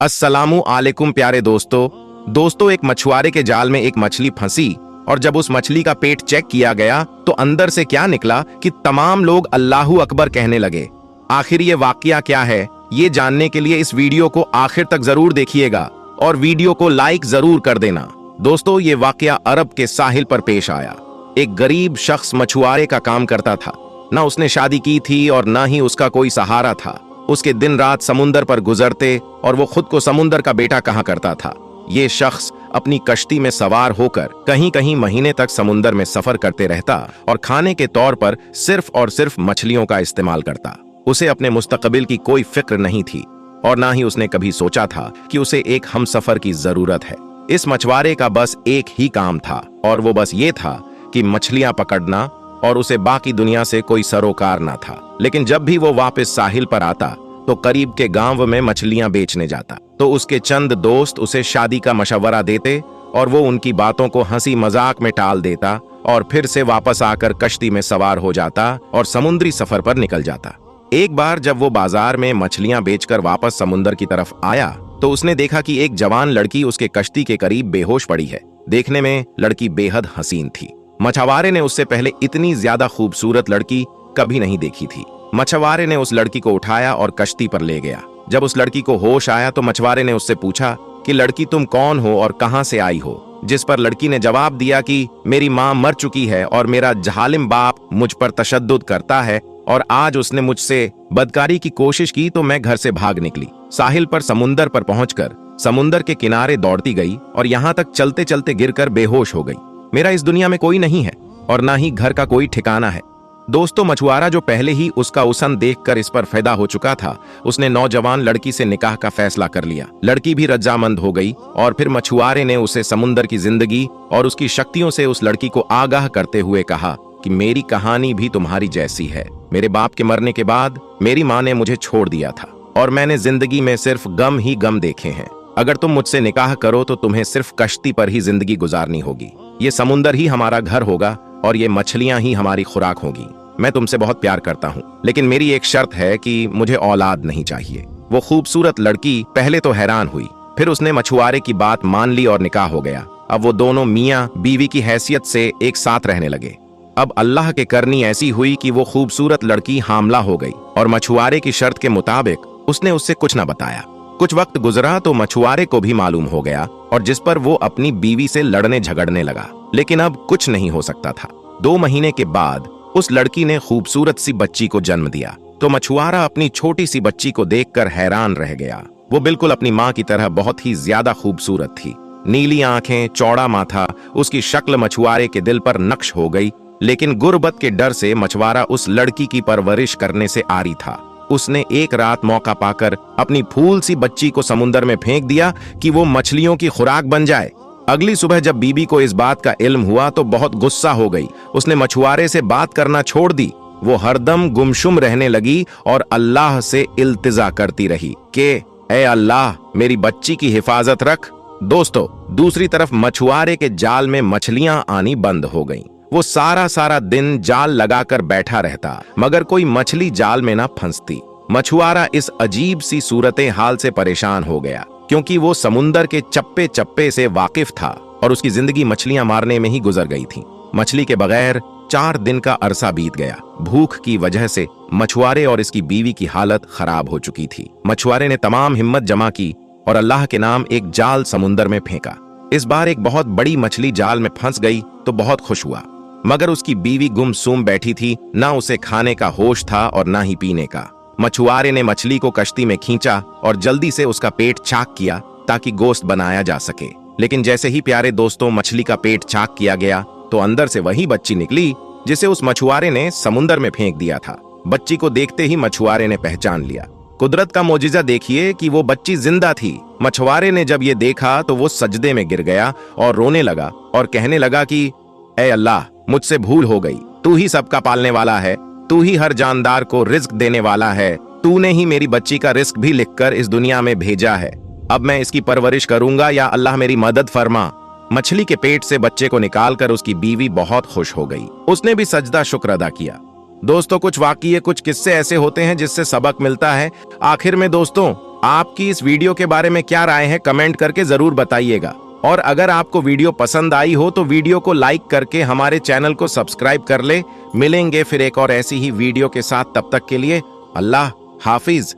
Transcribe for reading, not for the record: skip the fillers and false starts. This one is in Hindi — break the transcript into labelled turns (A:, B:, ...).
A: अस्सलामु आलैकुम प्यारे दोस्तों एक मछुआरे के जाल में एक मछली फंसी और जब उस मछली का पेट चेक किया गया तो अंदर से क्या निकला कि तमाम लोग अल्लाहू अकबर कहने लगे। आखिर ये वाकया क्या है, ये जानने के लिए इस वीडियो को आखिर तक जरूर देखिएगा और वीडियो को लाइक जरूर कर देना। दोस्तों, ये वाकया अरब के साहिल पर पेश आया। एक गरीब शख्स मछुआरे का काम करता था। न उसने शादी की थी और न ही उसका कोई सहारा था। उसके दिन रात समुंदर पर गुजरते और वो खुद को समुंदर का बेटा कहा करता था। ये शख्स अपनी कश्ती में सवार होकर कहीं कहीं महीने तक समुंदर में सफर करते रहता और खाने के तौर पर सिर्फ और सिर्फ मछलियों का इस्तेमाल करता। उसे अपने मुस्तकबिल की कोई फिक्र नहीं थी और ना ही उसने कभी सोचा था कि उसे एक हमसफर की जरूरत है। इस मछुआरे का बस एक ही काम था और वो बस ये था कि मछलियां पकड़ना, और उसे बाकी दुनिया से कोई सरोकार ना था। लेकिन जब भी वो वापस साहिल पर आता तो करीब के गांव में मछलियां बेचने जाता तो उसके चंद दोस्त उसे शादी का मशवरा देते और वो उनकी बातों को हंसी मजाक में टाल देता और फिर से वापस आकर कश्ती में सवार हो जाता और समुद्री सफर पर निकल जाता। एक बार जब वो बाजार में मछलियां बेचकर वापस समुद्र की तरफ आया तो उसने देखा कि एक जवान लड़की उसके कश्ती के करीब बेहोश पड़ी है। देखने में लड़की बेहद हसीन थी। मछुआरे ने उससे पहले इतनी ज्यादा खूबसूरत लड़की कभी नहीं देखी थी। मछुआरे ने उस लड़की को उठाया और कश्ती पर ले गया। जब उस लड़की को होश आया तो मछुआरे ने उससे पूछा कि लड़की तुम कौन हो और कहां से आई हो, जिस पर लड़की ने जवाब दिया कि मेरी मां मर चुकी है और मेरा जालिम बाप मुझ पर तशद्दुद करता है और आज उसने मुझसे बदकारी की कोशिश की तो मैं घर से भाग निकली। साहिल पर समुंदर पर पहुंचकर समुंदर के किनारे दौड़ती गई और यहाँ तक चलते चलते गिरकर बेहोश हो गई। मेरा इस दुनिया में कोई नहीं है और ना ही घर का कोई ठिकाना है। दोस्तों, मछुआरा जो पहले ही उसका हुस्न देखकर इस पर फिदा हो चुका था, उसने नौजवान लड़की से निकाह का फैसला कर लिया। लड़की भी रजामंद हो गई और फिर मछुआरे ने उसे समुंदर की जिंदगी और उसकी शक्तियों से उस लड़की को आगाह करते हुए कहा कि मेरी कहानी भी तुम्हारी जैसी है। मेरे बाप के मरने के बाद मेरी माँ ने मुझे छोड़ दिया था और मैंने जिंदगी में सिर्फ गम ही गम देखे हैं। अगर तुम मुझसे निकाह करो तो तुम्हें सिर्फ कश्ती पर ही जिंदगी गुजारनी होगी। ये समुंदर ही हमारा घर होगा और ये मछलियां ही हमारी खुराक होगी। मैं तुमसे बहुत प्यार करता हूँ, लेकिन मेरी एक शर्त है कि मुझे औलाद नहीं चाहिए। वो खूबसूरत लड़की पहले तो हैरान हुई, फिर उसने मछुआरे की बात मान ली और निकाह हो गया। अब वो दोनों मियाँ बीवी की हैसियत से एक साथ रहने लगे। अब अल्लाह के करनी ऐसी हुई कि वो खूबसूरत लड़की हामला हो गई और मछुआरे की शर्त के मुताबिक उसने उससे कुछ न बताया। कुछ वक्त गुजरा तो मछुआरे को भी मालूम हो गया और जिस पर वो अपनी बीवी से लड़ने झगड़ने लगा, लेकिन अब कुछ नहीं हो सकता था। 2 महीने के बाद उस लड़की ने खूबसूरत सी बच्ची को जन्म दिया तो मछुआरा अपनी छोटी सी बच्ची को देखकर हैरान रह गया। वो बिल्कुल अपनी माँ की तरह बहुत ही ज्यादा खूबसूरत थी। नीली आंखें, चौड़ा माथा, उसकी शक्ल मछुआरे के दिल पर नक्श हो गई। लेकिन गुर्बत के डर से मछुआरा उस लड़की की परवरिश करने से आरी था। उसने एक रात मौका पाकर अपनी फूल सी बच्ची को समुंदर में फेंक दिया कि वो मछलियों की खुराक बन जाए। अगली सुबह जब बीबी को इस बात का इल्म हुआ तो बहुत गुस्सा हो गई। उसने मछुआरे से बात करना छोड़ दी। वो हरदम गुमशुम रहने लगी और अल्लाह से इल्तिजा करती रही कि ऐ अल्लाह, मेरी बच्ची की हिफाजत रख। दोस्तों, दूसरी तरफ मछुआरे के जाल में मछलियां आनी बंद हो गईं। वो सारा दिन जाल लगाकर बैठा रहता मगर कोई मछली जाल में ना फंसती। मछुआरा इस अजीब सी सूरते हाल से परेशान हो गया क्योंकि वो समुंदर के चप्पे चप्पे से वाकिफ था और उसकी जिंदगी मछलियां मारने में ही गुजर गई थी। मछली के बगैर 4 दिन का अरसा बीत गया। भूख की वजह से मछुआरे और इसकी बीवी की हालत खराब हो चुकी थी। मछुआरे ने तमाम हिम्मत जमा की और अल्लाह के नाम एक जाल समुंदर में फेंका। इस बार एक बहुत बड़ी मछली जाल में फंस गई तो बहुत खुश हुआ, मगर उसकी बीवी गुमसुम बैठी थी। ना उसे खाने का होश था और ना ही पीने का। मछुआरे ने मछली को कश्ती में खींचा और जल्दी से उसका पेट चाक किया ताकि गोश्त बनाया जा सके। लेकिन जैसे ही प्यारे दोस्तों मछली का पेट चाक किया गया तो अंदर से वही बच्ची निकली जिसे उस मछुआरे ने समुंदर में फेंक दिया था। बच्ची को देखते ही मछुआरे ने पहचान लिया। कुदरत का मोजिजा देखिए कि वो बच्ची जिंदा थी। मछुआरे ने जब ये देखा तो वो सजदे में गिर गया और रोने लगा और कहने लगा कि ऐ अल्लाह, मुझसे भूल हो गई। तू ही सबका पालने वाला है, तू ही हर जानदार को रिस्क देने वाला है। तूने ही मेरी बच्ची का रिस्क भी लिखकर इस दुनिया में भेजा है। अब मैं इसकी परवरिश करूंगा, या अल्लाह मेरी मदद फरमा। मछली के पेट से बच्चे को निकालकर उसकी बीवी बहुत खुश हो गई। उसने भी सजदा शुक्र अदा किया। दोस्तों, कुछ वाकये, कुछ किस्से ऐसे होते हैं जिससे सबक मिलता है। आखिर में दोस्तों, आपकी इस वीडियो के बारे में क्या राय है, कमेंट करके जरूर बताइएगा। और अगर आपको वीडियो पसंद आई हो तो वीडियो को लाइक करके हमारे चैनल को सब्सक्राइब कर ले। मिलेंगे फिर एक और ऐसी ही वीडियो के साथ, तब तक के लिए अल्लाह हाफिज।